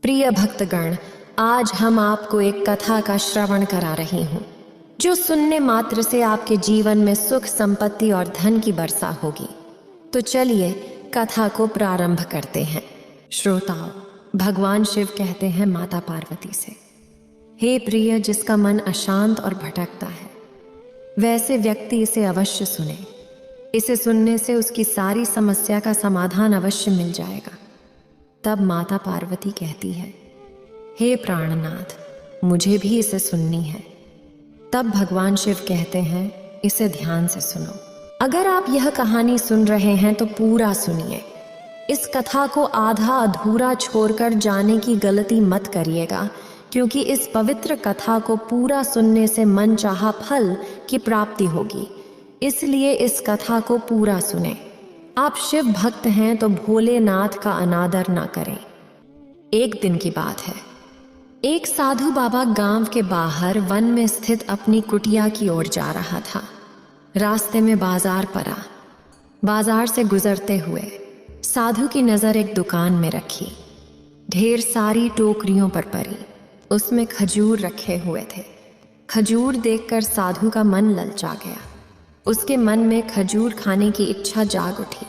प्रिय भक्तगण, आज हम आपको एक कथा का श्रवण करा रही हूँ जो सुनने मात्र से आपके जीवन में सुख, संपत्ति और धन की वर्षा होगी। तो चलिए कथा को प्रारंभ करते हैं। श्रोताओ, भगवान शिव कहते हैं माता पार्वती से, हे प्रिय, जिसका मन अशांत और भटकता है वैसे व्यक्ति इसे अवश्य सुने। इसे सुनने से उसकी सारी समस्या का समाधान अवश्य मिल जाएगा। तब माता पार्वती कहती है, हे प्राणनाथ, मुझे भी इसे सुननी है। तब भगवान शिव कहते हैं, इसे ध्यान से सुनो। अगर आप यह कहानी सुन रहे हैं तो पूरा सुनिए। इस कथा को आधा अधूरा छोड़कर जाने की गलती मत करिएगा, क्योंकि इस पवित्र कथा को पूरा सुनने से मन चाहा फल की प्राप्ति होगी। इसलिए इस कथा को पूरा सुने। आप शिव भक्त हैं तो भोलेनाथ का अनादर ना करें। एक दिन की बात है। एक साधु बाबा गांव के बाहर वन में स्थित अपनी कुटिया की ओर जा रहा था। रास्ते में बाजार पड़ा। बाजार से गुजरते हुए साधु की नज़र एक दुकान में रखी। ढेर सारी टोकरियों पर पड़ी। उसमें खजूर रखे हुए थे। खजूर देखकर साधु का मन ललचा गया। उसके मन में खजूर खाने की इच्छा जाग उठी,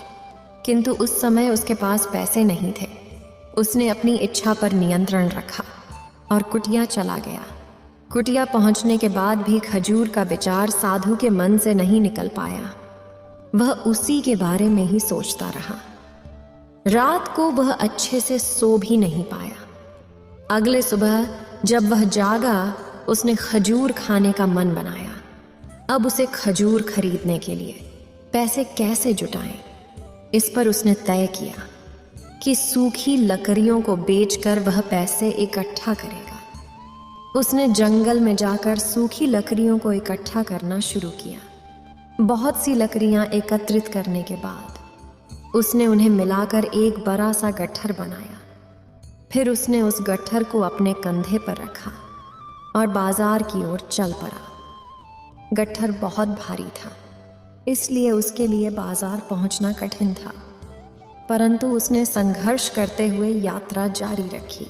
किंतु उस समय उसके पास पैसे नहीं थे। उसने अपनी इच्छा पर नियंत्रण रखा और कुटिया चला गया। कुटिया पहुंचने के बाद भी खजूर का विचार साधु के मन से नहीं निकल पाया। वह उसी के बारे में ही सोचता रहा। रात को वह अच्छे से सो भी नहीं पाया। अगले सुबह जब वह जागा, उसने खजूर खाने का मन बनाया। अब उसे खजूर खरीदने के लिए पैसे कैसे जुटाएं, इस पर उसने तय किया कि सूखी लकड़ियों को बेचकर वह पैसे इकट्ठा करेगा। उसने जंगल में जाकर सूखी लकड़ियों को इकट्ठा करना शुरू किया। बहुत सी लकड़ियां एकत्रित करने के बाद उसने उन्हें मिलाकर एक बड़ा सा गट्ठर बनाया। फिर उसने उस गट्ठर को अपने कंधे पर रखा और बाजार की ओर चल पड़ा। गट्ठर बहुत भारी था, इसलिए उसके लिए बाजार पहुंचना कठिन था, परंतु उसने संघर्ष करते हुए यात्रा जारी रखी।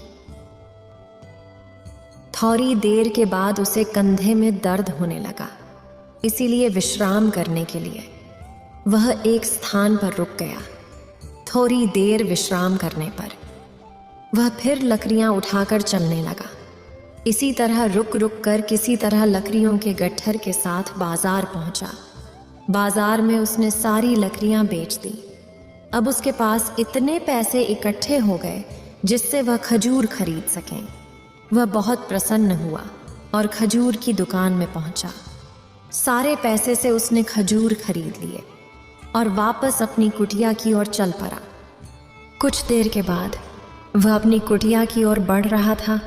थोड़ी देर के बाद उसे कंधे में दर्द होने लगा, इसीलिए विश्राम करने के लिए वह एक स्थान पर रुक गया। थोड़ी देर विश्राम करने पर वह फिर लकड़ियां उठाकर चलने लगा। इसी तरह रुक रुक कर किसी तरह लकड़ियों के गट्ठर के साथ बाजार पहुंचा। बाजार में उसने सारी लकड़ियां बेच दी। अब उसके पास इतने पैसे इकट्ठे हो गए जिससे वह खजूर खरीद सकें। वह बहुत प्रसन्न हुआ और खजूर की दुकान में पहुंचा। सारे पैसे से उसने खजूर खरीद लिए और वापस अपनी कुटिया की ओर चल पड़ा। कुछ देर के बाद वह अपनी कुटिया की ओर बढ़ रहा था।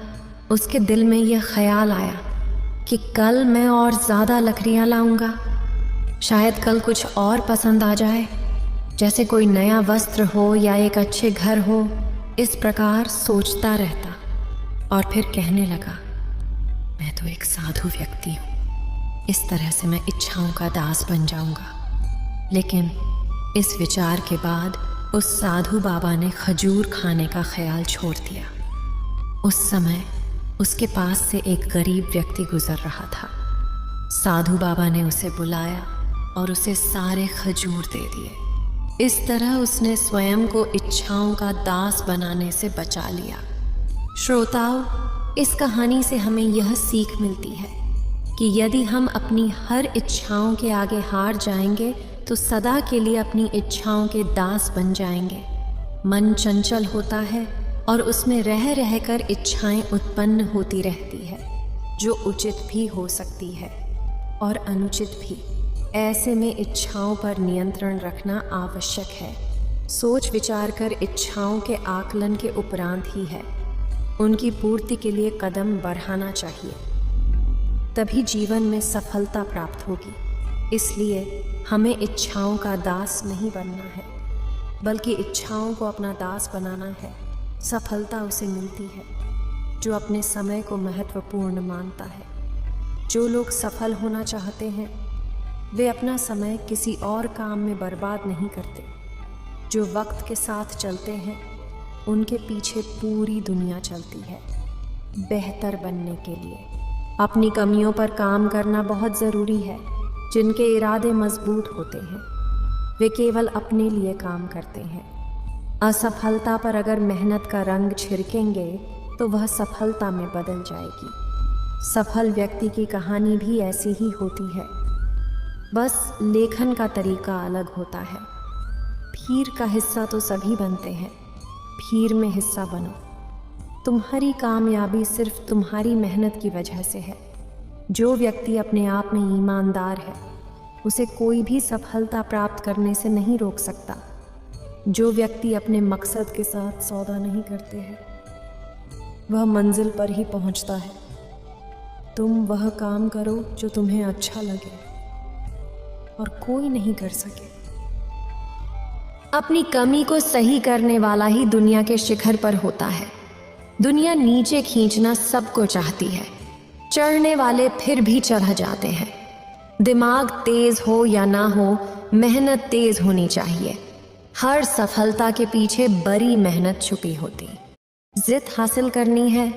उसके दिल में यह ख्याल आया कि कल मैं और ज़्यादा लकड़ियाँ लाऊंगा। शायद कल कुछ और पसंद आ जाए, जैसे कोई नया वस्त्र हो या एक अच्छे घर हो। इस प्रकार सोचता रहता और फिर कहने लगा, मैं तो एक साधु व्यक्ति हूँ, इस तरह से मैं इच्छाओं का दास बन जाऊंगा। लेकिन इस विचार के बाद उस साधु बाबा ने खजूर खाने का ख्याल छोड़ दिया। उस समय उसके पास से एक गरीब व्यक्ति गुजर रहा था। साधु बाबा ने उसे बुलाया और उसे सारे खजूर दे दिए। इस तरह उसने स्वयं को इच्छाओं का दास बनाने से बचा लिया। श्रोताओं, इस कहानी से हमें यह सीख मिलती है कि यदि हम अपनी हर इच्छाओं के आगे हार जाएंगे तो सदा के लिए अपनी इच्छाओं के दास बन जाएंगे। मन चंचल होता है और उसमें रह रहकर इच्छाएं उत्पन्न होती रहती है, जो उचित भी हो सकती है और अनुचित भी। ऐसे में इच्छाओं पर नियंत्रण रखना आवश्यक है। सोच विचार कर इच्छाओं के आकलन के उपरांत ही है उनकी पूर्ति के लिए कदम बढ़ाना चाहिए, तभी जीवन में सफलता प्राप्त होगी। इसलिए हमें इच्छाओं का दास नहीं बनना है, बल्कि इच्छाओं को अपना दास बनाना है। सफलता उसे मिलती है जो अपने समय को महत्वपूर्ण मानता है। जो लोग सफल होना चाहते हैं वे अपना समय किसी और काम में बर्बाद नहीं करते। जो वक्त के साथ चलते हैं उनके पीछे पूरी दुनिया चलती है बेहतर बनने के लिए। अपनी कमियों पर काम करना बहुत ज़रूरी है। जिनके इरादे मजबूत होते हैं वे केवल अपने लिए काम करते हैं। असफलता पर अगर मेहनत का रंग छिड़केंगे तो वह सफलता में बदल जाएगी। सफल व्यक्ति की कहानी भी ऐसी ही होती है, बस लेखन का तरीका अलग होता है। भीड़ का हिस्सा तो सभी बनते हैं, भीड़ में हिस्सा बनो। तुम्हारी कामयाबी सिर्फ तुम्हारी मेहनत की वजह से है। जो व्यक्ति अपने आप में ईमानदार है उसे कोई भी सफलता प्राप्त करने से नहीं रोक सकता। जो व्यक्ति अपने मकसद के साथ सौदा नहीं करते हैं वह मंजिल पर ही पहुंचता है। तुम वह काम करो जो तुम्हें अच्छा लगे और कोई नहीं कर सके। अपनी कमी को सही करने वाला ही दुनिया के शिखर पर होता है। दुनिया नीचे खींचना सबको चाहती है, चढ़ने वाले फिर भी चढ़ जाते हैं। दिमाग तेज हो या ना हो, मेहनत तेज होनी चाहिए। हर सफलता के पीछे बड़ी मेहनत छुपी होती। जिद हासिल करनी है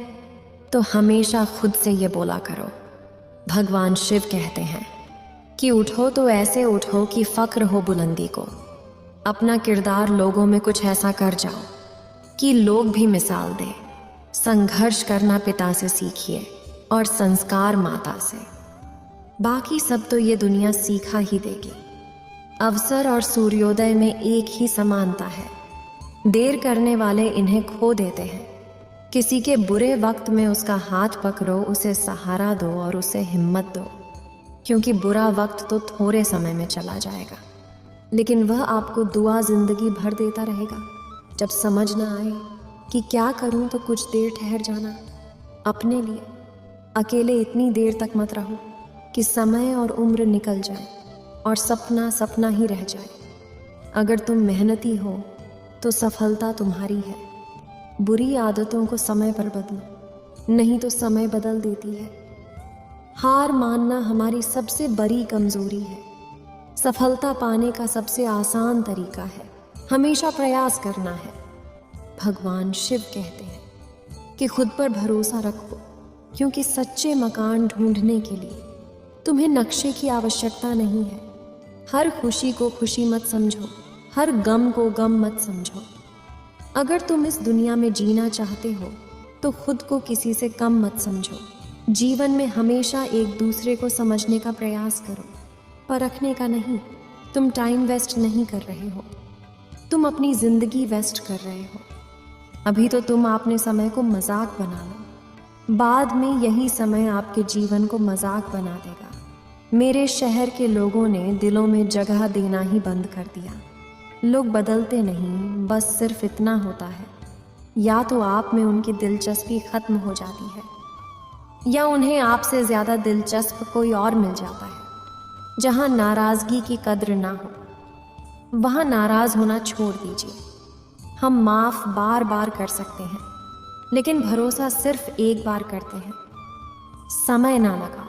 तो हमेशा खुद से ये बोला करो। भगवान शिव कहते हैं कि उठो तो ऐसे उठो कि फक्र हो बुलंदी को। अपना किरदार लोगों में कुछ ऐसा कर जाओ कि लोग भी मिसाल दें। संघर्ष करना पिता से सीखिए और संस्कार माता से। बाकी सब तो ये दुनिया सीखा ही देगी। अवसर और सूर्योदय में एक ही समानता है। देर करने वाले इन्हें खो देते हैं। किसी के बुरे वक्त में उसका हाथ पकड़ो, उसे सहारा दो और उसे हिम्मत दो, क्योंकि बुरा वक्त तो थोड़े समय में चला जाएगा, लेकिन वह आपको दुआ जिंदगी भर देता रहेगा। जब समझ ना आए कि क्या करूं तो कुछ देर ठहर जाना। अपने लिए अकेले इतनी देर तक मत रहो कि समय और उम्र निकल जाए और सपना सपना ही रह जाए। अगर तुम मेहनती हो तो सफलता तुम्हारी है। बुरी आदतों को समय पर बदलो, नहीं तो समय बदल देती है। हार मानना हमारी सबसे बड़ी कमजोरी है। सफलता पाने का सबसे आसान तरीका है हमेशा प्रयास करना है। भगवान शिव कहते हैं कि खुद पर भरोसा रखो, क्योंकि सच्चे मकान ढूंढने के लिए तुम्हें नक्शे की आवश्यकता नहीं है। हर खुशी को खुशी मत समझो, हर गम को गम मत समझो। अगर तुम इस दुनिया में जीना चाहते हो तो खुद को किसी से कम मत समझो। जीवन में हमेशा एक दूसरे को समझने का प्रयास करो, परखने का नहीं। तुम टाइम वेस्ट नहीं कर रहे हो, तुम अपनी जिंदगी वेस्ट कर रहे हो। अभी तो तुम अपने समय को मजाक बना लो, बाद में यही समय आपके जीवन को मजाक बना देगा। मेरे शहर के लोगों ने दिलों में जगह देना ही बंद कर दिया। लोग बदलते नहीं, बस सिर्फ इतना होता है, या तो आप में उनकी दिलचस्पी खत्म हो जाती है या उन्हें आपसे ज़्यादा दिलचस्प कोई और मिल जाता है। जहाँ नाराज़गी की कद्र ना हो वहाँ नाराज़ होना छोड़ दीजिए। हम माफ़ बार बार कर सकते हैं, लेकिन भरोसा सिर्फ एक बार करते हैं। समय ना लगाओ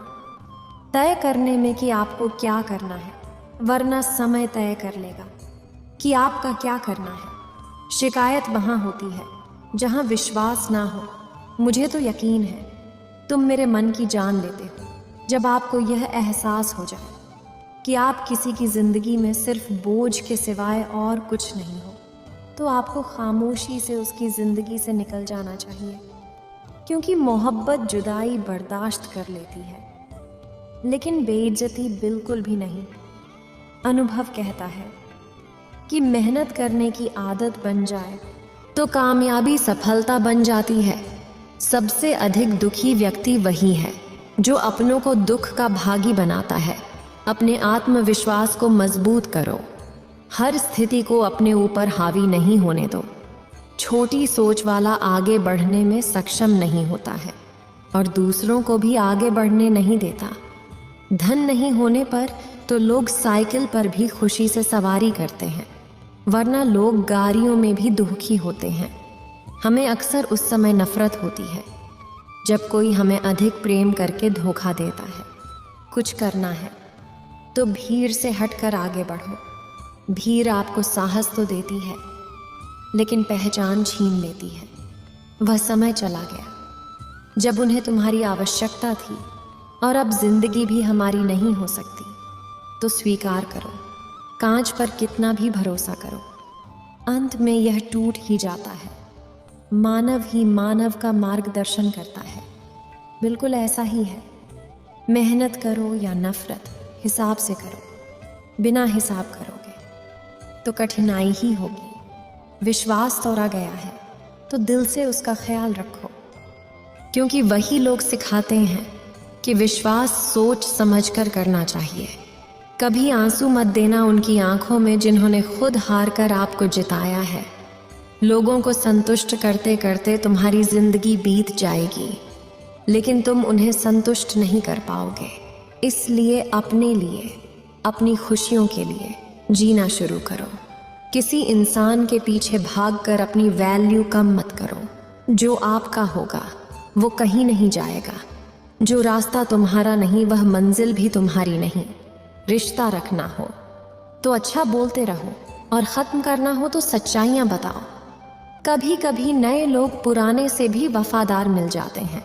तय करने में कि आपको क्या करना है, वरना समय तय कर लेगा कि आपका क्या करना है। शिकायत वहाँ होती है जहाँ विश्वास ना हो। मुझे तो यकीन है तुम मेरे मन की जान लेते हो। जब आपको यह एहसास हो जाए कि आप किसी की ज़िंदगी में सिर्फ बोझ के सिवाय और कुछ नहीं हो, तो आपको खामोशी से उसकी ज़िंदगी से निकल जाना चाहिए, क्योंकि मोहब्बत जुदाई बर्दाश्त कर लेती है, लेकिन बेइज्जती बिल्कुल भी नहीं। अनुभव कहता है कि मेहनत करने की आदत बन जाए तो कामयाबी सफलता बन जाती है। सबसे अधिक दुखी व्यक्ति वही है जो अपनों को दुख का भागी बनाता है। अपने आत्मविश्वास को मजबूत करो। हर स्थिति को अपने ऊपर हावी नहीं होने दो। छोटी सोच वाला आगे बढ़ने में सक्षम नहीं होता है और दूसरों को भी आगे बढ़ने नहीं देता। धन नहीं होने पर तो लोग साइकिल पर भी खुशी से सवारी करते हैं, वरना लोग गाड़ियों में भी दुखी होते हैं। हमें अक्सर उस समय नफरत होती है जब कोई हमें अधिक प्रेम करके धोखा देता है। कुछ करना है तो भीड़ से हटकर आगे बढ़ो। भीड़ आपको साहस तो देती है, लेकिन पहचान छीन लेती है। वह समय चला गया जब उन्हें तुम्हारी आवश्यकता थी, और अब जिंदगी भी हमारी नहीं हो सकती। तो स्वीकार करो, कांच पर कितना भी भरोसा करो, अंत में यह टूट ही जाता है। मानव ही मानव का मार्गदर्शन करता है। बिल्कुल ऐसा ही है। मेहनत करो या नफरत, हिसाब से करो। बिना हिसाब करोगे तो कठिनाई ही होगी। विश्वास तोड़ा गया है तो दिल से उसका ख्याल रखो, क्योंकि वही लोग सिखाते हैं कि विश्वास सोच समझकर करना चाहिए। कभी आंसू मत देना उनकी आंखों में जिन्होंने खुद हार कर आपको जिताया है। लोगों को संतुष्ट करते करते तुम्हारी जिंदगी बीत जाएगी, लेकिन तुम उन्हें संतुष्ट नहीं कर पाओगे। इसलिए अपने लिए, अपनी खुशियों के लिए जीना शुरू करो। किसी इंसान के पीछे भागकर अपनी वैल्यू कम मत करो। जो आपका होगा वो कहीं नहीं जाएगा। जो रास्ता तुम्हारा नहीं वह मंजिल भी तुम्हारी नहीं। रिश्ता रखना हो तो अच्छा बोलते रहो, और ख़त्म करना हो तो सच्चाइयाँ बताओ। कभी कभी नए लोग पुराने से भी वफादार मिल जाते हैं।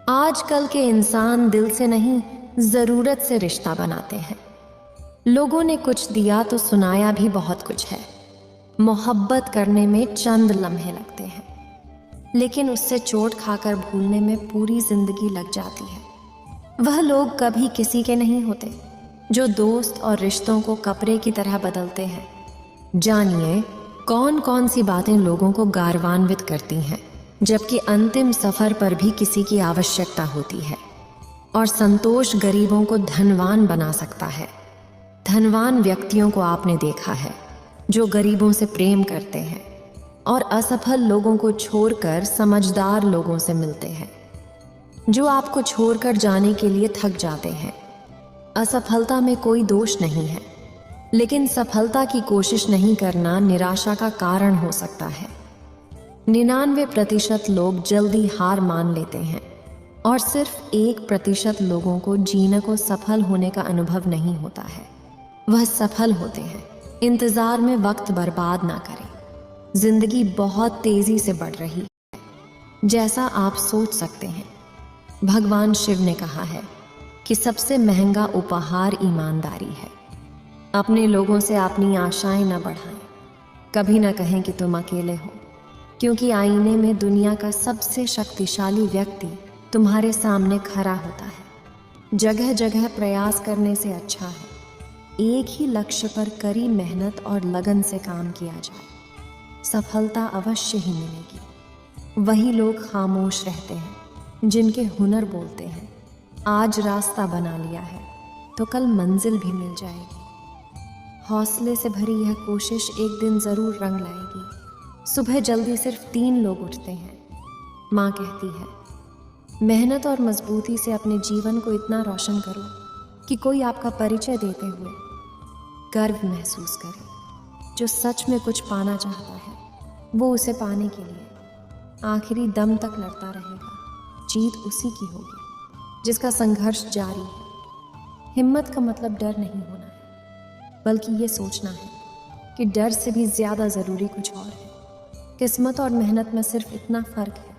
आजकल के इंसान दिल से नहीं, ज़रूरत से रिश्ता बनाते हैं। लोगों ने कुछ दिया तो सुनाया भी बहुत कुछ है। मोहब्बत करने में चंद लम्हे लगते हैं, लेकिन उससे चोट खाकर भूलने में पूरी जिंदगी लग जाती है। वह लोग कभी किसी के नहीं होते जो दोस्त और रिश्तों को कपड़े की तरह बदलते हैं। जानिए कौन कौन सी बातें लोगों को गौरवान्वित करती हैं, जबकि अंतिम सफर पर भी किसी की आवश्यकता होती है। और संतोष गरीबों को धनवान बना सकता है। धनवान व्यक्तियों को आपने देखा है जो गरीबों से प्रेम करते हैं, और असफल लोगों को छोड़कर समझदार लोगों से मिलते हैं, जो आपको छोड़कर जाने के लिए थक जाते हैं। असफलता में कोई दोष नहीं है, लेकिन सफलता की कोशिश नहीं करना निराशा का कारण हो सकता है। 99% लोग जल्दी हार मान लेते हैं, और सिर्फ 1% लोगों को जीने को सफल होने का अनुभव नहीं होता है। वह सफल होते हैं। इंतजार में वक्त बर्बाद ना करें। जिंदगी बहुत तेजी से बढ़ रही है, जैसा आप सोच सकते हैं। भगवान शिव ने कहा है कि सबसे महंगा उपहार ईमानदारी है। अपने लोगों से अपनी आशाएं न बढ़ाएं। कभी ना कहें कि तुम अकेले हो, क्योंकि आईने में दुनिया का सबसे शक्तिशाली व्यक्ति तुम्हारे सामने खड़ा होता है। जगह जगह प्रयास करने से अच्छा है एक ही लक्ष्य पर कड़ी मेहनत और लगन से काम किया जाए। सफलता अवश्य ही मिलेगी। वही लोग खामोश रहते हैं जिनके हुनर बोलते हैं। आज रास्ता बना लिया है तो कल मंजिल भी मिल जाएगी। हौसले से भरी यह कोशिश एक दिन ज़रूर रंग लाएगी। सुबह जल्दी सिर्फ 3 लोग उठते हैं। माँ कहती है, मेहनत और मजबूती से अपने जीवन को इतना रोशन करो कि कोई आपका परिचय देते हुए गर्व महसूस करे। जो सच में कुछ पाना चाहता है वो उसे पाने के लिए आखिरी दम तक लड़ता रहेगा। जीत उसी की होगी जिसका संघर्ष जारी है। हिम्मत का मतलब डर नहीं होना है, बल्कि ये सोचना है कि डर से भी ज़्यादा ज़रूरी कुछ और है। किस्मत और मेहनत में सिर्फ इतना फ़र्क है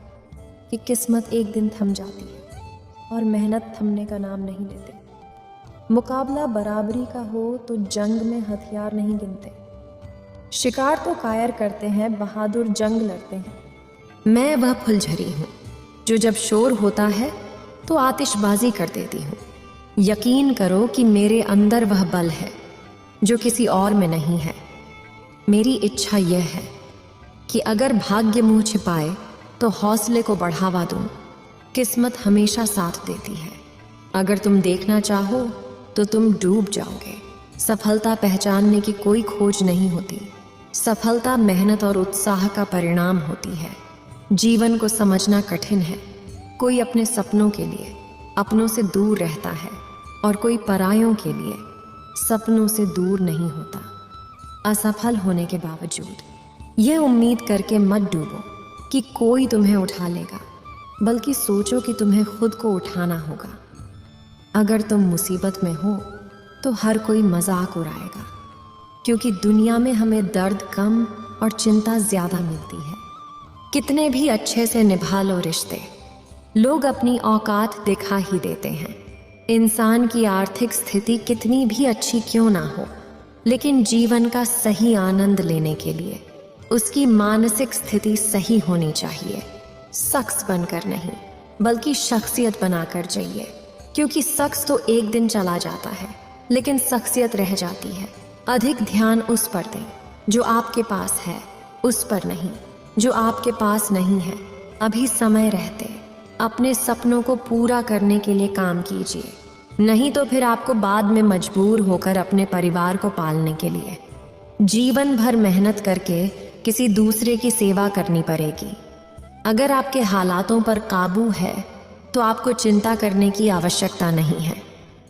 कि किस्मत एक दिन थम जाती है और मेहनत थमने का नाम नहीं लेते। मुकाबला बराबरी का हो तो जंग में हथियार नहीं गिनते। शिकार तो कायर करते हैं, बहादुर जंग लड़ते हैं। मैं वह फुलझड़ी हूँ जो जब शोर होता है तो आतिशबाजी कर देती हूँ। यकीन करो कि मेरे अंदर वह बल है जो किसी और में नहीं है। मेरी इच्छा यह है कि अगर भाग्य मुँह छिपाए तो हौसले को बढ़ावा दूं। किस्मत हमेशा साथ देती है। अगर तुम देखना चाहो तो तुम डूब जाओगे। सफलता पहचानने की कोई खोज नहीं होती। सफलता मेहनत और उत्साह का परिणाम होती है। जीवन को समझना कठिन है। कोई अपने सपनों के लिए अपनों से दूर रहता है और कोई परायों के लिए सपनों से दूर नहीं होता। असफल होने के बावजूद यह उम्मीद करके मत डूबो कि कोई तुम्हें उठा लेगा, बल्कि सोचो कि तुम्हें खुद को उठाना होगा। अगर तुम मुसीबत में हो तो हर कोई मजाक उड़ाएगा, क्योंकि दुनिया में हमें दर्द कम और चिंता ज्यादा मिलती है। कितने भी अच्छे से निभा लो रिश्ते, लोग अपनी औकात दिखा ही देते हैं। इंसान की आर्थिक स्थिति कितनी भी अच्छी क्यों ना हो, लेकिन जीवन का सही आनंद लेने के लिए उसकी मानसिक स्थिति सही होनी चाहिए। शख्स बनकर नहीं, बल्कि शख्सियत बनाकर चाहिए, क्योंकि शख्स तो एक दिन चला जाता है, लेकिन शख्सियत रह जाती है। अधिक ध्यान उस पर दें जो आपके पास है, उस पर नहीं जो आपके पास नहीं है। अभी समय रहते अपने सपनों को पूरा करने के लिए काम कीजिए, नहीं तो फिर आपको बाद में मजबूर होकर अपने परिवार को पालने के लिए जीवन भर मेहनत करके किसी दूसरे की सेवा करनी पड़ेगी। अगर आपके हालातों पर काबू है तो आपको चिंता करने की आवश्यकता नहीं है,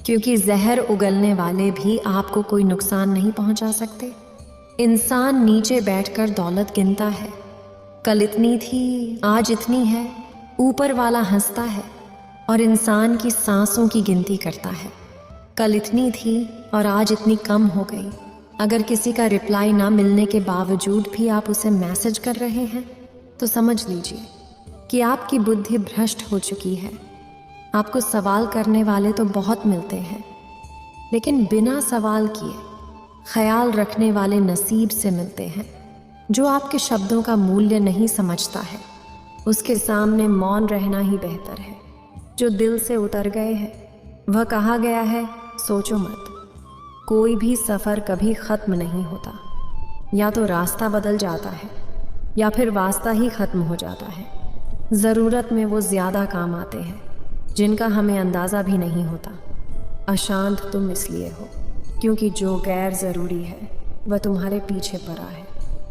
क्योंकि जहर उगलने वाले भी आपको कोई नुकसान नहीं पहुंचा सकते। इंसान नीचे बैठकर दौलत गिनता है, कल इतनी थी आज इतनी है। ऊपर वाला हंसता है और इंसान की सांसों की गिनती करता है। कल इतनी थी और आज इतनी कम हो गई। अगर किसी का रिप्लाई ना मिलने के बावजूद भी आप उसे मैसेज कर रहे हैं तो समझ लीजिए कि आपकी बुद्धि भ्रष्ट हो चुकी है। आपको सवाल करने वाले तो बहुत मिलते हैं, लेकिन बिना सवाल किए ख्याल रखने वाले नसीब से मिलते हैं। जो आपके शब्दों का मूल्य नहीं समझता है, उसके सामने मौन रहना ही बेहतर है। जो दिल से उतर गए हैं, वह कहा गया है सोचो मत। कोई भी सफ़र कभी ख़त्म नहीं होता, या तो रास्ता बदल जाता है या फिर वास्ता ही ख़त्म हो जाता है। ज़रूरत में वो ज़्यादा काम आते हैं जिनका हमें अंदाज़ा भी नहीं होता। अशांत तुम इसलिए हो क्योंकि जो गैर ज़रूरी है वह तुम्हारे पीछे पड़ा है।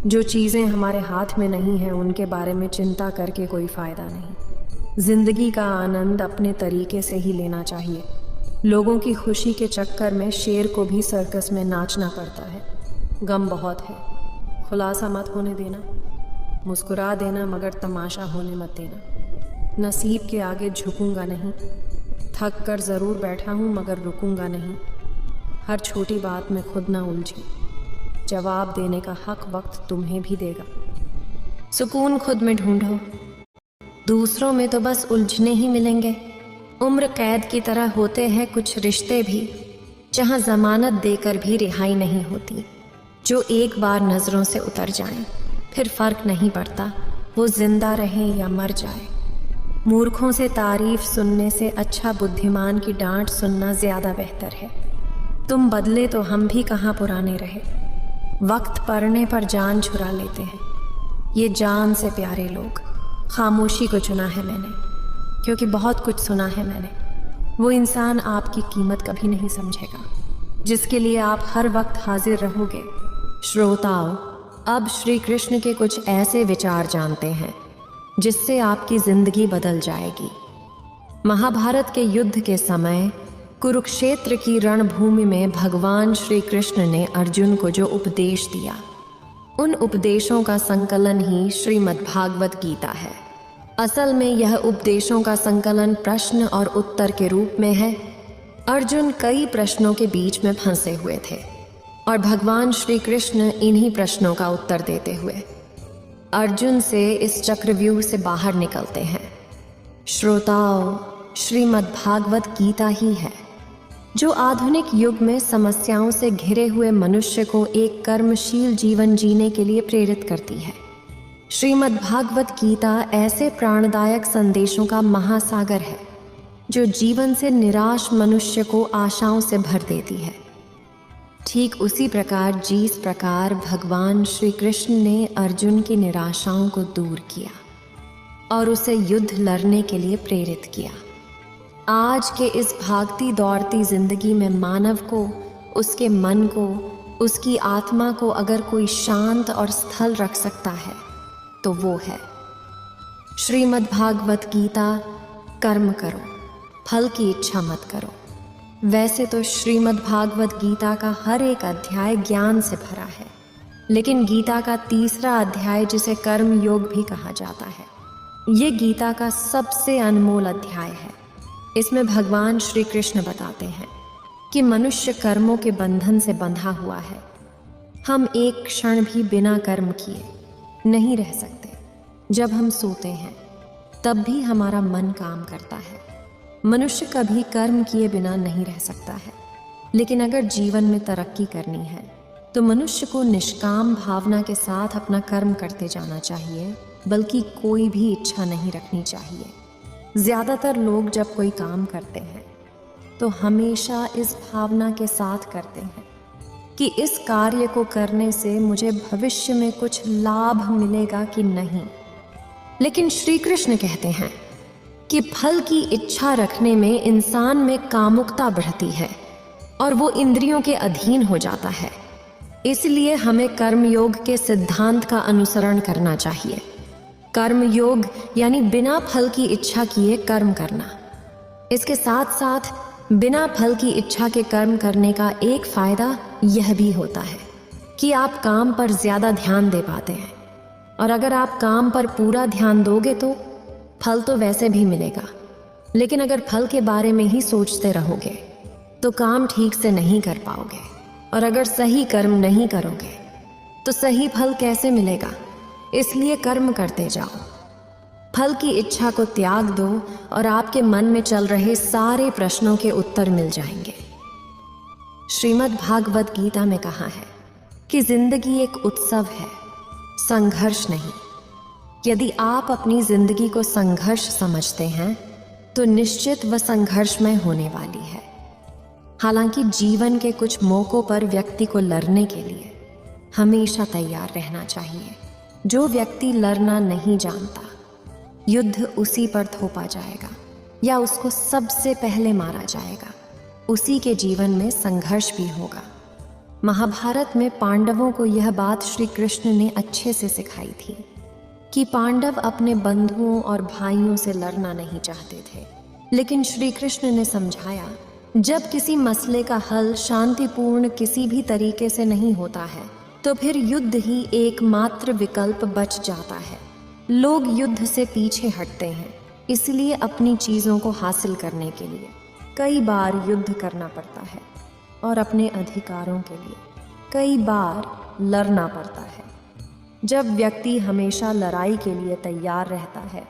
जो चीज़ें हमारे हाथ में नहीं हैं उनके बारे में चिंता करके कोई फ़ायदा नहीं। ज़िंदगी का आनंद अपने तरीके से ही लेना चाहिए। लोगों की खुशी के चक्कर में शेर को भी सर्कस में नाचना पड़ता है। गम बहुत है, खुलासा मत होने देना। मुस्कुरा देना मगर तमाशा होने मत देना। नसीब के आगे झुकूंगा नहीं, थक कर ज़रूर बैठा हूँ मगर रुकूंगा नहीं। हर छोटी बात में खुद ना उलझे, जवाब देने का हक वक्त तुम्हें भी देगा। सुकून खुद में ढूंढो, दूसरों में तो बस उलझने ही मिलेंगे। उम्र कैद की तरह होते हैं कुछ रिश्ते भी, जहाँ ज़मानत देकर भी रिहाई नहीं होती। जो एक बार नज़रों से उतर जाएं, फिर फ़र्क नहीं पड़ता वो जिंदा रहें या मर जाए। मूर्खों से तारीफ सुनने से अच्छा बुद्धिमान की डांट सुनना ज़्यादा बेहतर है। तुम बदले तो हम भी कहाँ पुराने रहे। वक्त पड़ने पर जान छुरा लेते हैं। ये जान से प्यारे लोग, खामोशी को चुना है मैंने, क्योंकि बहुत कुछ सुना है मैंने। वो इंसान आपकी कीमत कभी नहीं समझेगा जिसके लिए आप हर वक्त हाजिर रहोगे। श्रोताओं, अब श्री कृष्ण के कुछ ऐसे विचार जानते हैं जिससे आपकी जिंदगी बदल जाएगी। महाभारत के युद्ध के समय कुरुक्षेत्र की रणभूमि में भगवान श्री कृष्ण ने अर्जुन को जो उपदेश दिया, उन उपदेशों का संकलन ही श्रीमद्भागवत गीता है। असल में यह उपदेशों का संकलन प्रश्न और उत्तर के रूप में है। अर्जुन कई प्रश्नों के बीच में फंसे हुए थे और भगवान श्री कृष्ण इन्हीं प्रश्नों का उत्तर देते हुए अर्जुन से इस चक्रव्यूह से बाहर निकलते हैं। श्रोताओं, श्रीमद्भागवत गीता ही है जो आधुनिक युग में समस्याओं से घिरे हुए मनुष्य को एक कर्मशील जीवन जीने के लिए प्रेरित करती है। श्रीमद्भागवत गीता ऐसे प्राणदायक संदेशों का महासागर है जो जीवन से निराश मनुष्य को आशाओं से भर देती है। ठीक उसी प्रकार जिस प्रकार भगवान श्री कृष्ण ने अर्जुन की निराशाओं को दूर किया और उसे युद्ध लड़ने के लिए प्रेरित किया। आज के इस भागती दौड़ती जिंदगी में मानव को, उसके मन को, उसकी आत्मा को अगर कोई शांत और स्थल रख सकता है तो वो है श्रीमद्भागवत गीता। कर्म करो, फल की इच्छा मत करो। वैसे तो श्रीमद्भागवत गीता का हर एक अध्याय ज्ञान से भरा है, लेकिन गीता का तीसरा अध्याय, जिसे कर्म योग भी कहा जाता है, ये गीता का सबसे अनमोल अध्याय है। इसमें भगवान श्री कृष्ण बताते हैं कि मनुष्य कर्मों के बंधन से बंधा हुआ है। हम एक क्षण भी बिना कर्म किए नहीं रह सकते। जब हम सोते हैं तब भी हमारा मन काम करता है। मनुष्य कभी कर्म किए बिना नहीं रह सकता है। लेकिन अगर जीवन में तरक्की करनी है तो मनुष्य को निष्काम भावना के साथ अपना कर्म करते जाना चाहिए, बल्कि कोई भी इच्छा नहीं रखनी चाहिए। ज़्यादातर लोग जब कोई काम करते हैं तो हमेशा इस भावना के साथ करते हैं कि इस कार्य को करने से मुझे भविष्य में कुछ लाभ मिलेगा कि नहीं। लेकिन श्री कृष्ण कहते हैं कि फल की इच्छा रखने में इंसान में कामुकता बढ़ती है और वो इंद्रियों के अधीन हो जाता है। इसलिए हमें कर्मयोग के सिद्धांत का अनुसरण करना चाहिए। कर्मयोग यानी बिना फल की इच्छा किए कर्म करना। इसके साथ साथ बिना फल की इच्छा के कर्म करने का एक फायदा यह भी होता है कि आप काम पर ज्यादा ध्यान दे पाते हैं। और अगर आप काम पर पूरा ध्यान दोगे तो फल तो वैसे भी मिलेगा, लेकिन अगर फल के बारे में ही सोचते रहोगे तो काम ठीक से नहीं कर पाओगे। और अगर सही कर्म नहीं करोगे तो सही फल कैसे मिलेगा? इसलिए कर्म करते जाओ। फल की इच्छा को त्याग दो और आपके मन में चल रहे सारे प्रश्नों के उत्तर मिल जाएंगे। श्रीमद् भागवत गीता में कहा है कि जिंदगी एक उत्सव है, संघर्ष नहीं। यदि आप अपनी जिंदगी को संघर्ष समझते हैं तो निश्चित वह संघर्षमय होने वाली है। हालांकि जीवन के कुछ मौकों पर व्यक्ति को लड़ने के लिए हमेशा तैयार रहना चाहिए। जो व्यक्ति लड़ना नहीं जानता, युद्ध उसी पर थोपा जाएगा या उसको सबसे पहले मारा जाएगा। उसी के जीवन में संघर्ष भी होगा। महाभारत में पांडवों को यह बात श्री कृष्ण ने अच्छे से सिखाई थी कि पांडव अपने बंधुओं और भाइयों से लड़ना नहीं चाहते थे। लेकिन श्री कृष्ण ने समझाया, जब किसी मसले का हल शांतिपूर्ण किसी भी तरीके से नहीं होता है तो फिर युद्ध ही एकमात्र विकल्प बच जाता है। लोग युद्ध से पीछे हटते हैं, इसलिए अपनी चीज़ों को हासिल करने के लिए कई बार युद्ध करना पड़ता है और अपने अधिकारों के लिए कई बार लड़ना पड़ता है। जब व्यक्ति हमेशा लड़ाई के लिए तैयार रहता है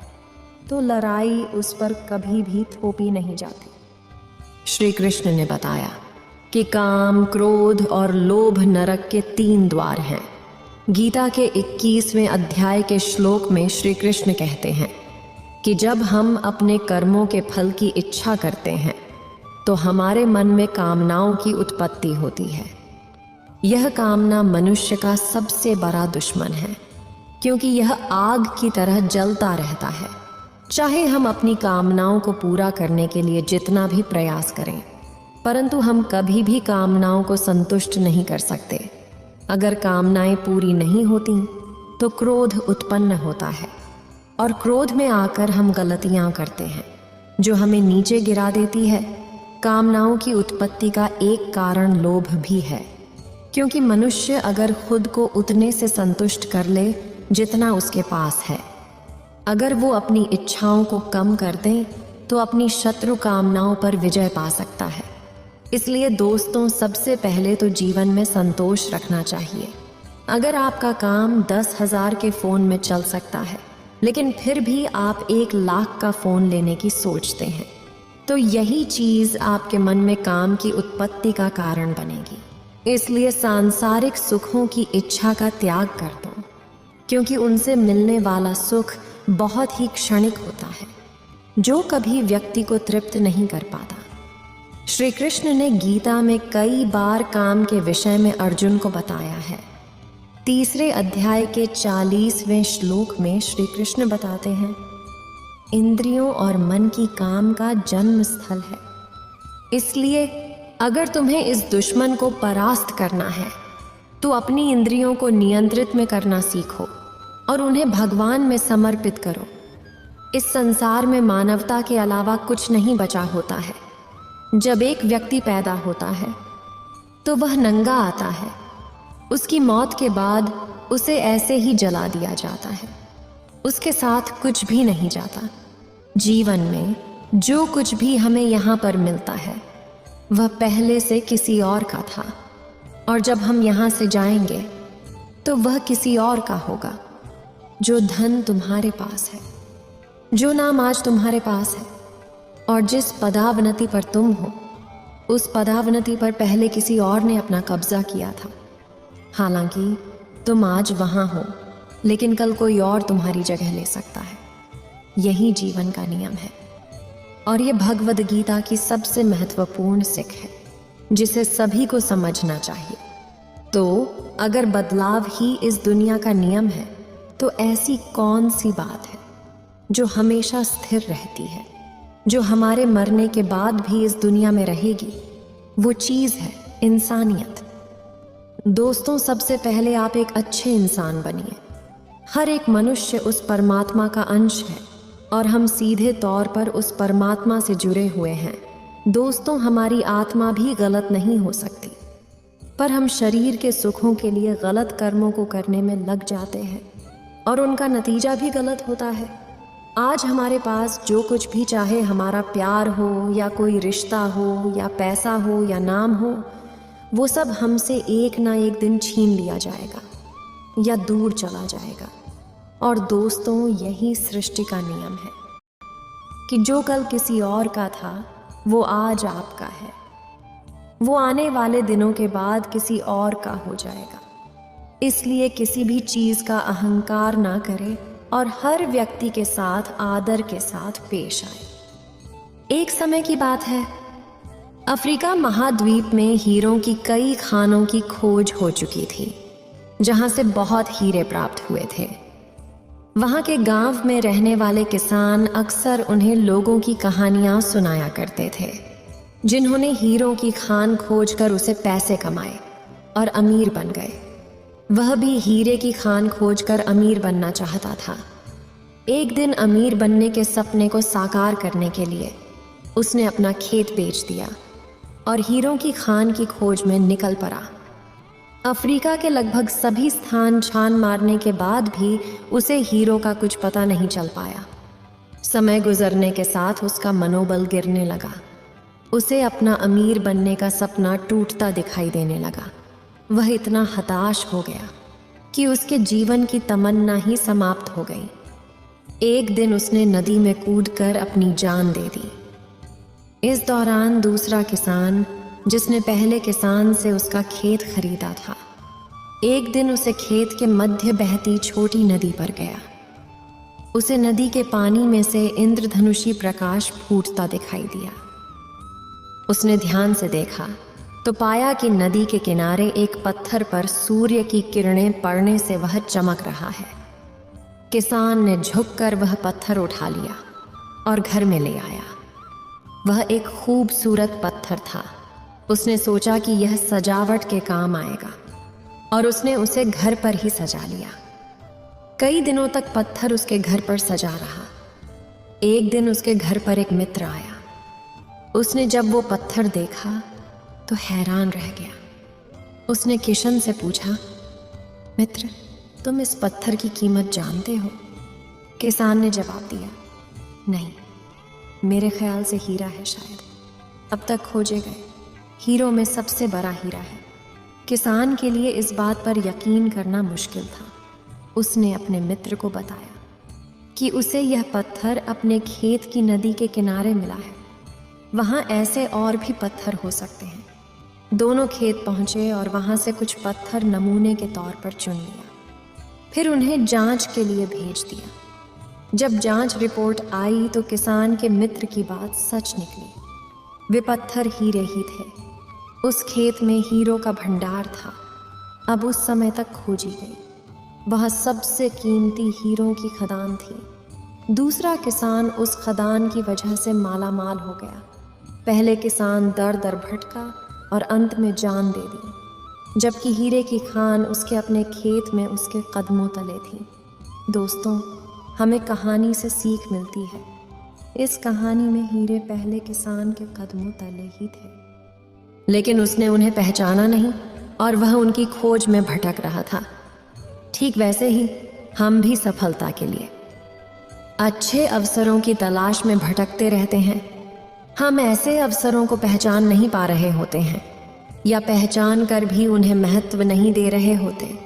तो लड़ाई उस पर कभी भी थोपी नहीं जाती। श्री कृष्ण ने बताया कि काम, क्रोध और लोभ नरक के 3 द्वार हैं। गीता के 21वें अध्याय के श्लोक में श्री कृष्ण कहते हैं कि जब हम अपने कर्मों के फल की इच्छा करते हैं तो हमारे मन में कामनाओं की उत्पत्ति होती है। यह कामना मनुष्य का सबसे बड़ा दुश्मन है, क्योंकि यह आग की तरह जलता रहता है। चाहे हम अपनी कामनाओं को पूरा करने के लिए जितना भी प्रयास करें, परंतु हम कभी भी कामनाओं को संतुष्ट नहीं कर सकते। अगर कामनाएं पूरी नहीं होती तो क्रोध उत्पन्न होता है और क्रोध में आकर हम गलतियां करते हैं जो हमें नीचे गिरा देती है। कामनाओं की उत्पत्ति का एक कारण लोभ भी है, क्योंकि मनुष्य अगर खुद को उतने से संतुष्ट कर ले जितना उसके पास है, अगर वो अपनी इच्छाओं को कम कर दे तो अपनी शत्रु कामनाओं पर विजय पा सकता है। इसलिए दोस्तों, सबसे पहले तो जीवन में संतोष रखना चाहिए। अगर आपका काम 10,000 के फ़ोन में चल सकता है, लेकिन फिर भी आप 1 लाख का फ़ोन लेने की सोचते हैं, तो यही चीज़ आपके मन में काम की उत्पत्ति का कारण बनेगी। इसलिए सांसारिक सुखों की इच्छा का त्याग कर दो, क्योंकि उनसे मिलने वाला सुख बहुत ही क्षणिक होता है, जो कभी व्यक्ति को तृप्त नहीं कर पाता। श्री कृष्ण ने गीता में कई बार काम के विषय में अर्जुन को बताया है। 3 अध्याय के 40वें श्लोक में श्री कृष्ण बताते हैं, इंद्रियों और मन की काम का जन्म स्थल है। इसलिए अगर तुम्हें इस दुश्मन को परास्त करना है तो अपनी इंद्रियों को नियंत्रित में करना सीखो और उन्हें भगवान में समर्पित करो। इस संसार में मानवता के अलावा कुछ नहीं बचा होता है। जब एक व्यक्ति पैदा होता है तो वह नंगा आता है। उसकी मौत के बाद उसे ऐसे ही जला दिया जाता है। उसके साथ कुछ भी नहीं जाता। जीवन में जो कुछ भी हमें यहाँ पर मिलता है वह पहले से किसी और का था और जब हम यहाँ से जाएंगे तो वह किसी और का होगा। जो धन तुम्हारे पास है, जो नाम आज तुम्हारे पास है और जिस पदावनति पर तुम हो, उस पदावनति पर पहले किसी और ने अपना कब्जा किया था। हालांकि तुम आज वहां हो, लेकिन कल कोई और तुम्हारी जगह ले सकता है। यही जीवन का नियम है और ये भगवद गीता की सबसे महत्वपूर्ण सीख है, जिसे सभी को समझना चाहिए। तो अगर बदलाव ही इस दुनिया का नियम है, तो ऐसी कौन सी बात है जो हमेशा स्थिर रहती है, जो हमारे मरने के बाद भी इस दुनिया में रहेगी? वो चीज़ है इंसानियत। दोस्तों, सबसे पहले आप एक अच्छे इंसान बनिए। हर एक मनुष्य उस परमात्मा का अंश है और हम सीधे तौर पर उस परमात्मा से जुड़े हुए हैं। दोस्तों, हमारी आत्मा भी गलत नहीं हो सकती, पर हम शरीर के सुखों के लिए गलत कर्मों को करने में लग जाते हैं और उनका नतीजा भी गलत होता है। आज हमारे पास जो कुछ भी चाहे, हमारा प्यार हो या कोई रिश्ता हो या पैसा हो या नाम हो, वो सब हमसे एक ना एक दिन छीन लिया जाएगा या दूर चला जाएगा। और दोस्तों, यही सृष्टि का नियम है कि जो कल किसी और का था, वो आज आपका है। वो आने वाले दिनों के बाद किसी और का हो जाएगा। इसलिए किसी भी चीज़ का अहंकार ना करें और हर व्यक्ति के साथ आदर के साथ पेश आए। एक समय की बात है, अफ्रीका महाद्वीप में हीरों की कई खानों की खोज हो चुकी थी, जहां से बहुत हीरे प्राप्त हुए थे। वहां के गांव में रहने वाले किसान अक्सर उन्हें लोगों की कहानियां सुनाया करते थे, जिन्होंने हीरों की खान खोजकर उसे पैसे कमाए और अमीर बन गए। वह भी हीरे की खान खोजकर अमीर बनना चाहता था। एक दिन अमीर बनने के सपने को साकार करने के लिए उसने अपना खेत बेच दिया और हीरों की खान की खोज में निकल पड़ा। अफ्रीका के लगभग सभी स्थान छान मारने के बाद भी उसे हीरो का कुछ पता नहीं चल पाया। समय गुजरने के साथ उसका मनोबल गिरने लगा। उसे अपना अमीर बनने का सपना टूटता दिखाई देने लगा। वह इतना हताश हो गया कि उसके जीवन की तमन्ना ही समाप्त हो गई। एक दिन उसने नदी में कूदकर अपनी जान दे दी। इस दौरान दूसरा किसान, जिसने पहले किसान से उसका खेत खरीदा था, एक दिन उसे खेत के मध्य बहती छोटी नदी पर गया। उसे नदी के पानी में से इंद्रधनुषी प्रकाश फूटता दिखाई दिया। उसने ध्यान से देखा तो पाया कि नदी के किनारे एक पत्थर पर सूर्य की किरणें पड़ने से वह चमक रहा है। किसान ने झुककर वह पत्थर उठा लिया और घर में ले आया। वह एक खूबसूरत पत्थर था। उसने सोचा कि यह सजावट के काम आएगा और उसने उसे घर पर ही सजा लिया। कई दिनों तक पत्थर उसके घर पर सजा रहा। एक दिन उसके घर पर एक मित्र आया। उसने जब वो पत्थर देखा तो हैरान रह गया। उसने किशन से पूछा, मित्र, तुम इस पत्थर की कीमत जानते हो? किसान ने जवाब दिया, नहीं, मेरे ख्याल से हीरा है शायद। अब तक खोजे गए हीरों में सबसे बड़ा हीरा है। किसान के लिए इस बात पर यकीन करना मुश्किल था। उसने अपने मित्र को बताया कि उसे यह पत्थर अपने खेत की नदी के किनारे मिला है। वहाँ ऐसे और भी पत्थर हो सकते हैं। दोनों खेत पहुँचे और वहाँ से कुछ पत्थर नमूने के तौर पर चुन लिया। फिर उन्हें जांच के लिए भेज दिया। जब जांच रिपोर्ट आई तो किसान के मित्र की बात सच निकली। वे पत्थर हीरे ही थे। उस खेत में हीरो का भंडार था। अब उस समय तक खोजी गई। वह सबसे कीमती हीरों की खदान थी। दूसरा किसान उस खदान की वजह से मालामाल हो गया। पहले किसान दर दर भटका और अंत में जान दे दी, जबकि हीरे की खान उसके अपने खेत में उसके कदमों तले थी। दोस्तों, हमें कहानी से सीख मिलती है। इस कहानी में हीरे पहले किसान के कदमों तले ही थे, लेकिन उसने उन्हें पहचाना नहीं और वह उनकी खोज में भटक रहा था। ठीक वैसे ही हम भी सफलता के लिए अच्छे अवसरों की तलाश में भटकते रहते हैं। हम ऐसे अवसरों को पहचान नहीं पा रहे होते हैं, या पहचान कर भी उन्हें महत्व नहीं दे रहे होते,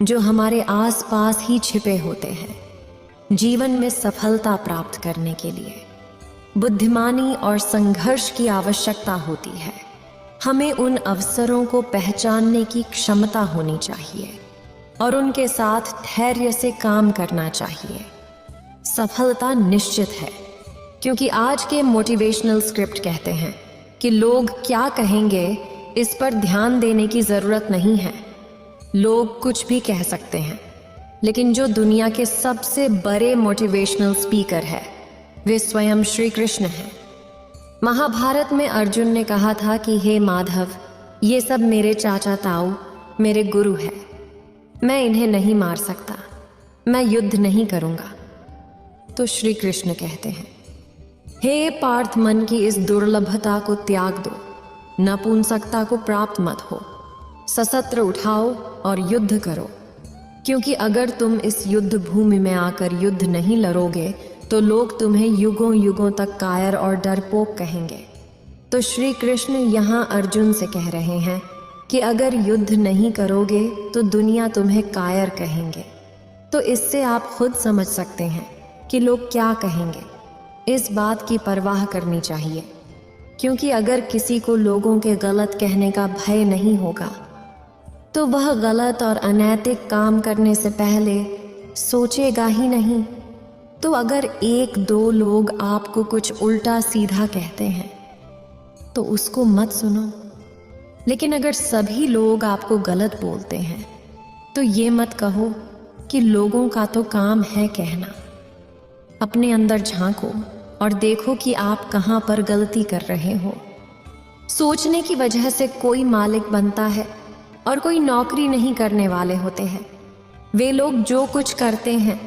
जो हमारे आसपास ही छिपे होते हैं। जीवन में सफलता प्राप्त करने के लिए बुद्धिमानी और संघर्ष की आवश्यकता होती है। हमें उन अवसरों को पहचानने की क्षमता होनी चाहिए और उनके साथ धैर्य से काम करना चाहिए। सफलता निश्चित है, क्योंकि आज के मोटिवेशनल स्क्रिप्ट कहते हैं कि लोग क्या कहेंगे इस पर ध्यान देने की जरूरत नहीं है। लोग कुछ भी कह सकते हैं, लेकिन जो दुनिया के सबसे बड़े मोटिवेशनल स्पीकर है वे स्वयं श्री कृष्ण हैं। महाभारत में अर्जुन ने कहा था कि हे माधव, ये सब मेरे चाचा ताऊ, मेरे गुरु है, मैं इन्हें नहीं मार सकता, मैं युद्ध नहीं करूंगा। तो श्री कृष्ण कहते हैं, हे पार्थ, मन की इस दुर्लभता को त्याग दो, नपुंसकता को प्राप्त मत हो, सशस्त्र उठाओ और युद्ध करो, क्योंकि अगर तुम इस युद्ध भूमि में आकर युद्ध नहीं लड़ोगे तो लोग तुम्हें युगों युगों तक कायर और डरपोक कहेंगे। तो श्री कृष्ण यहाँ अर्जुन से कह रहे हैं कि अगर युद्ध नहीं करोगे तो दुनिया तुम्हें कायर कहेंगे। तो इससे आप खुद समझ सकते हैं कि लोग क्या कहेंगे। इस बात की परवाह करनी चाहिए, क्योंकि अगर किसी को लोगों के गलत कहने का भय नहीं होगा तो वह गलत और अनैतिक काम करने से पहले सोचेगा ही नहीं। तो अगर एक दो लोग आपको कुछ उल्टा सीधा कहते हैं तो उसको मत सुनो, लेकिन अगर सभी लोग आपको गलत बोलते हैं तो ये मत कहो कि लोगों का तो काम है कहना। अपने अंदर झांको और देखो कि आप कहाँ पर गलती कर रहे हो। सोचने की वजह से कोई मालिक बनता है और कोई नौकरी नहीं करने वाले होते हैं। वे लोग जो कुछ करते हैं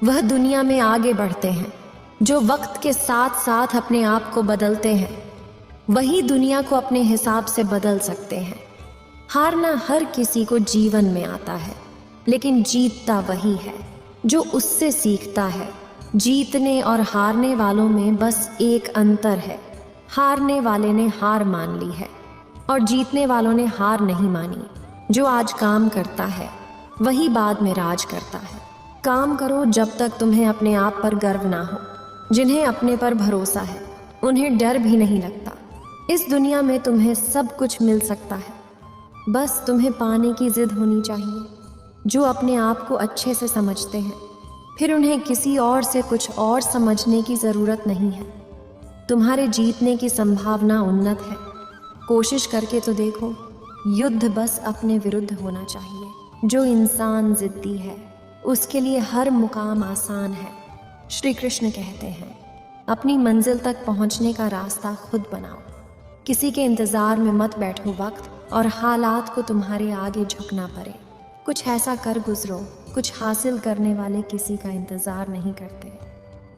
वह दुनिया में आगे बढ़ते हैं। जो वक्त के साथ साथ अपने आप को बदलते हैं वही दुनिया को अपने हिसाब से बदल सकते हैं। हारना हर किसी को जीवन में आता है, लेकिन जीतता वही है जो उससे सीखता है। जीतने और हारने वालों में बस एक अंतर है, हारने वाले ने हार मान ली है और जीतने वालों ने हार नहीं मानी। जो आज काम करता है वही बाद में राज करता है। काम करो जब तक तुम्हें अपने आप पर गर्व ना हो। जिन्हें अपने पर भरोसा है उन्हें डर भी नहीं लगता। इस दुनिया में तुम्हें सब कुछ मिल सकता है, बस तुम्हें पाने की जिद होनी चाहिए। जो अपने आप को अच्छे से समझते हैं फिर उन्हें किसी और से कुछ और समझने की ज़रूरत नहीं है। तुम्हारे जीतने की संभावना उन्नत है, कोशिश करके तो देखो। युद्ध बस अपने विरुद्ध होना चाहिए। जो इंसान जिद्दी है उसके लिए हर मुकाम आसान है। श्री कृष्ण कहते हैं, अपनी मंजिल तक पहुंचने का रास्ता खुद बनाओ। किसी के इंतज़ार में मत बैठो वक्त और हालात को तुम्हारे आगे झुकना पड़े। कुछ ऐसा कर गुजरो। कुछ हासिल करने वाले किसी का इंतज़ार नहीं करते,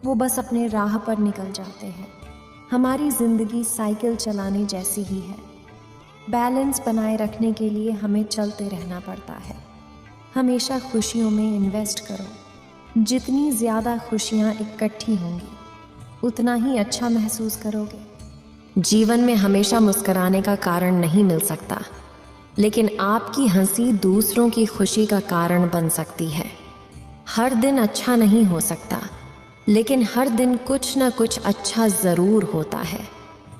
वो बस अपने राह पर निकल जाते हैं। हमारी ज़िंदगी साइकिल चलाने जैसी ही है। बैलेंस बनाए रखने के लिए हमें चलते रहना पड़ता है। हमेशा खुशियों में इन्वेस्ट करो। जितनी ज़्यादा खुशियाँ इकट्ठी होंगी उतना ही अच्छा महसूस करोगे। जीवन में हमेशा मुस्कुराने का कारण नहीं मिल सकता, लेकिन आपकी हंसी दूसरों की खुशी का कारण बन सकती है। हर दिन अच्छा नहीं हो सकता, लेकिन हर दिन कुछ ना कुछ अच्छा ज़रूर होता है।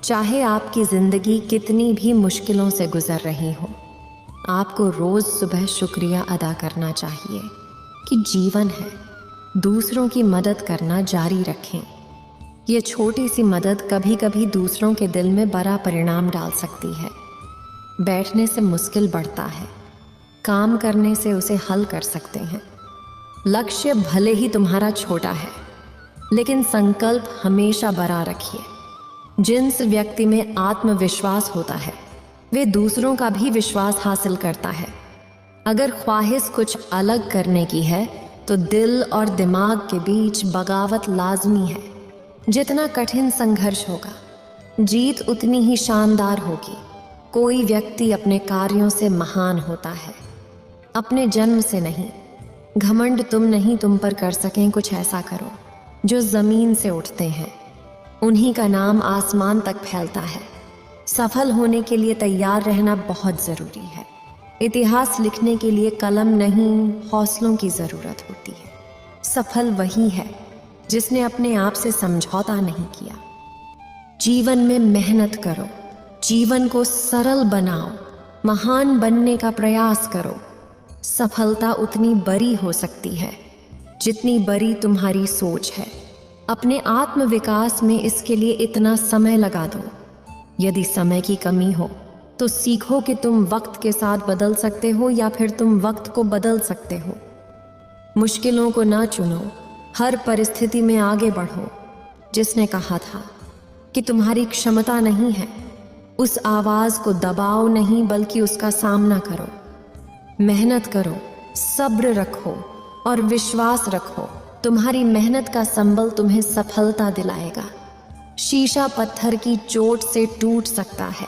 चाहे आपकी ज़िंदगी कितनी भी मुश्किलों से गुजर रही हो, आपको रोज़ सुबह शुक्रिया अदा करना चाहिए कि जीवन है। दूसरों की मदद करना जारी रखें। ये छोटी सी मदद कभी कभी दूसरों के दिल में बड़ा परिणाम डाल सकती है। बैठने से मुश्किल बढ़ता है, काम करने से उसे हल कर सकते हैं। लक्ष्य भले ही तुम्हारा छोटा है, लेकिन संकल्प हमेशा बड़ा रखिए। जिस व्यक्ति में आत्मविश्वास होता है वे दूसरों का भी विश्वास हासिल करता है। अगर ख्वाहिश कुछ अलग करने की है तो दिल और दिमाग के बीच बगावत लाजमी है। जितना कठिन संघर्ष होगा, जीत उतनी ही शानदार होगी। कोई व्यक्ति अपने कार्यों से महान होता है, अपने जन्म से नहीं। घमंड तुम पर कर सकें, कुछ ऐसा करो जो ज़मीन से उठते हैं, उन्हीं का नाम आसमान तक फैलता है। सफल होने के लिए तैयार रहना बहुत ज़रूरी है। इतिहास लिखने के लिए कलम नहीं, हौसलों की ज़रूरत होती है। सफल वही है जिसने अपने आप से समझौता नहीं किया। जीवन में मेहनत करो, जीवन को सरल बनाओ, महान बनने का प्रयास करो। सफलता उतनी बड़ी हो सकती है जितनी बड़ी तुम्हारी सोच है। अपने आत्मविकास में इसके लिए इतना समय लगा दो। यदि समय की कमी हो तो सीखो कि तुम वक्त के साथ बदल सकते हो या फिर तुम वक्त को बदल सकते हो। मुश्किलों को ना चुनो, हर परिस्थिति में आगे बढ़ो। जिसने कहा था कि तुम्हारी क्षमता नहीं है, उस आवाज को दबाओ नहीं बल्कि उसका सामना करो। मेहनत करो, सब्र रखो और विश्वास रखो। तुम्हारी मेहनत का संबल तुम्हें सफलता दिलाएगा। शीशा पत्थर की चोट से टूट सकता है,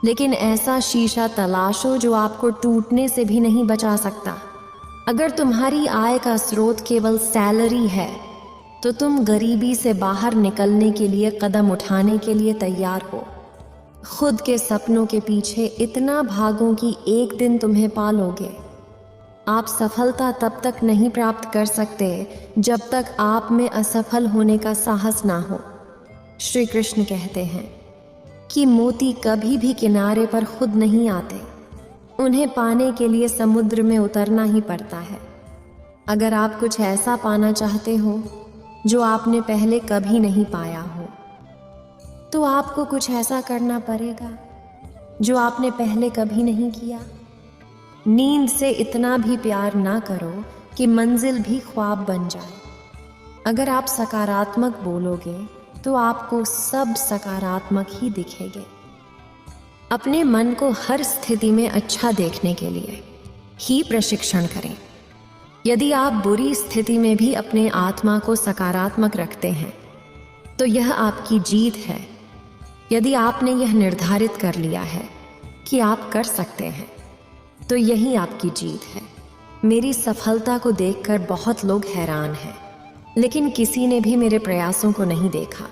लेकिन ऐसा शीशा तलाशो जो आपको टूटने से भी नहीं बचा सकता। अगर तुम्हारी आय का स्रोत केवल सैलरी है तो तुम गरीबी से बाहर निकलने के लिए कदम उठाने के लिए तैयार हो। खुद के सपनों के पीछे इतना भागो कि एक दिन तुम्हें पालोगे। आप सफलता तब तक नहीं प्राप्त कर सकते जब तक आप में असफल होने का साहस ना हो। श्री कृष्ण कहते हैं कि मोती कभी भी किनारे पर खुद नहीं आते, उन्हें पाने के लिए समुद्र में उतरना ही पड़ता है। अगर आप कुछ ऐसा पाना चाहते हो जो आपने पहले कभी नहीं पाया हो, तो आपको कुछ ऐसा करना पड़ेगा जो आपने पहले कभी नहीं किया। नींद से इतना भी प्यार ना करो कि मंजिल भी ख्वाब बन जाए। अगर आप सकारात्मक बोलोगे तो आपको सब सकारात्मक ही दिखेंगे। अपने मन को हर स्थिति में अच्छा देखने के लिए ही प्रशिक्षण करें। यदि आप बुरी स्थिति में भी अपने आत्मा को सकारात्मक रखते हैं तो यह आपकी जीत है। यदि आपने यह निर्धारित कर लिया है कि आप कर सकते हैं तो यही आपकी जीत है। मेरी सफलता को देखकर बहुत लोग हैरान हैं, लेकिन किसी ने भी मेरे प्रयासों को नहीं देखा।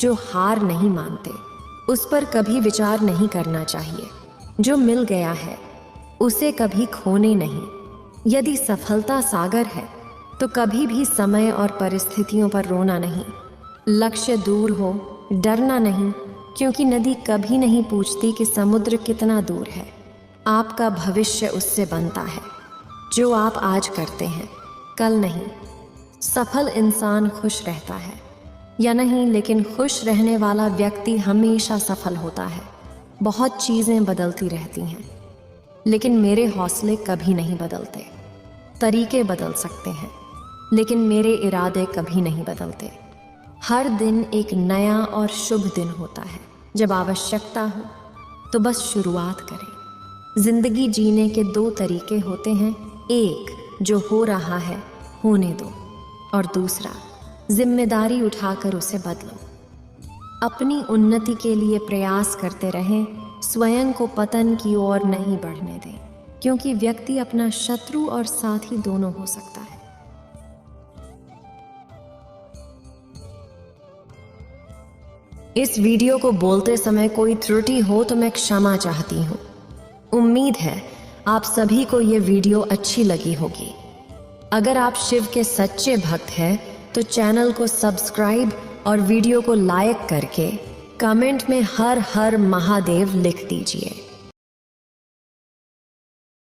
जो हार नहीं मानते उस पर कभी विचार नहीं करना चाहिए। जो मिल गया है उसे कभी खोने नहीं। यदि सफलता सागर है तो कभी भी समय और परिस्थितियों पर रोना नहीं। लक्ष्य दूर हो, डरना नहीं, क्योंकि नदी कभी नहीं पूछती कि समुद्र कितना दूर है। आपका भविष्य उससे बनता है जो आप आज करते हैं, कल नहीं। सफल इंसान खुश रहता है या नहीं, लेकिन खुश रहने वाला व्यक्ति हमेशा सफल होता है। बहुत चीज़ें बदलती रहती हैं, लेकिन मेरे हौसले कभी नहीं बदलते। तरीके बदल सकते हैं, लेकिन मेरे इरादे कभी नहीं बदलते। हर दिन एक नया और शुभ दिन होता है। जब आवश्यकता हो तो बस शुरुआत करें। जिंदगी जीने के दो तरीके होते हैं, एक जो हो रहा है होने दो, और दूसरा जिम्मेदारी उठाकर उसे बदलो। अपनी उन्नति के लिए प्रयास करते रहें, स्वयं को पतन की ओर नहीं बढ़ने दें, क्योंकि व्यक्ति अपना शत्रु और साथी दोनों हो सकता है। इस वीडियो को बोलते समय कोई त्रुटि हो तो मैं क्षमा चाहती हूँ। उम्मीद है आप सभी को ये वीडियो अच्छी लगी होगी। अगर आप शिव के सच्चे भक्त हैं तो चैनल को सब्सक्राइब और वीडियो को लाइक करके कमेंट में हर हर महादेव लिख दीजिए।